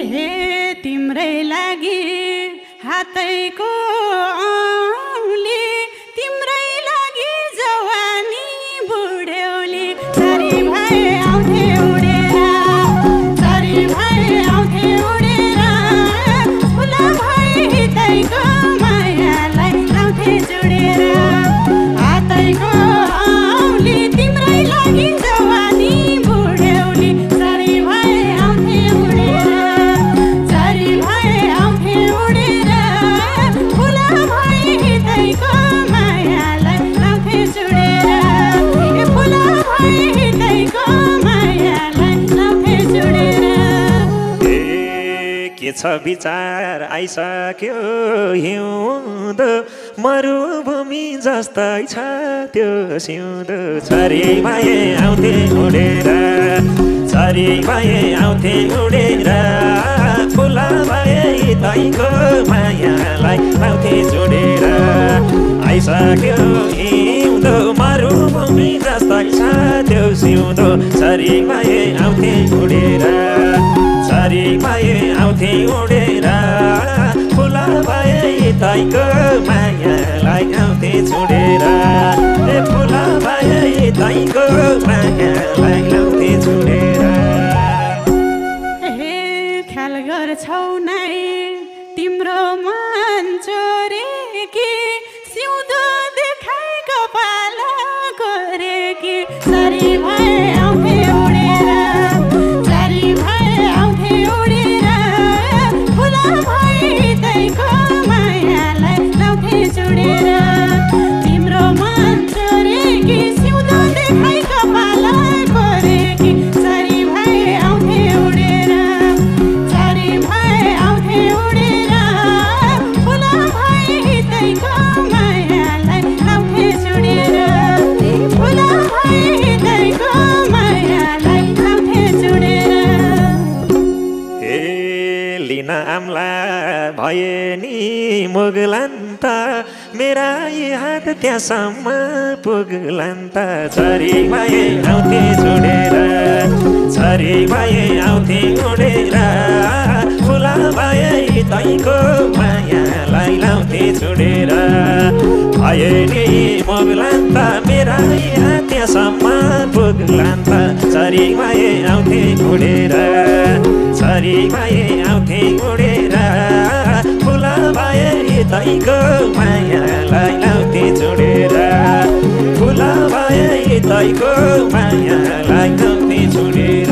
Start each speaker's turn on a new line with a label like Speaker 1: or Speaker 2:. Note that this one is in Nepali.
Speaker 1: हे तिम्रै लागि हातैको औँली, तिम्रै लागि जवानी बुढ्यौली। सरी भए आउँथे उडेर, सरी भए आउँथे उडेर, फुला भए हितैको मायालाई लाउँथे जोडेर। हातैको औँली तिम्रै लागि जवानी बुढ्यौली। सरी भए आउँथे उडेर, सरी भए आउँथे उडेर, फुला भए हितैको मायालाई लाउँथे जोडेर। ए फुला भए हितैको मायालाई लाउँथे जोडेर।
Speaker 2: के छ विचार आइसक्यो हिउँदो मरुभूमि जस्तै छ त्यो सिउँदो। सरी भए आउँथे उडेर, सरी भए आउँथे उडेर, फुला भए हितैको मायालाई लाउँथे जोडेर। आइसक्यो हिउँदो मरुभूमि जस्तै छ त्यो सिउँदो। सरी भए आउँथे उडेर, सरी भए आउँथे उडेर, फुला भए हितैको मायालाई आउँथे जोडेर। ए फुला भए हितैको मायालाई लाउँथे जोडेर।
Speaker 1: हे ख्याल गर्छौ नै तिम्रो मन चोरेकी, सिउँदो देखाइ कपाल कोरेकी। सरी भए आउँथे उडेर, सरी भए आउँथे उडेर, फुला भए हितैको मायालाई लाउँथे जोडेर। तिम्रो मन चोरेकी, सिउँदो देखाइ कपाल कोरेकी। सरी भए आउँथे उडेर, सरी भए आउँथे उडेर, फुला भए हितैको मायालाई लाउँथे जोडेर। फुला भए हितैको मायालाई लाउँथे जोडेर।
Speaker 2: हे लिन आम्ला भए नि मुगलान् त, मेरा यी हात त्यहाँसम्म पुग्लान् त। सरी भए आउँथे जोडेर, सरी भए आउँथे उडेर, फुला भए हितैको मायालाई लाउँथे जोडेर। भए नि मुगलान् त, मेरा यी हात त्यहाँसम्म पुग्लान् त। सरी भए आउँथे उडेर, सरी भए आउँथे उडेर, फुला भए हितैको मायालाई लाउँथे जोडेर। फुला भए हितैको मायालाई लाउँथे जोडेर।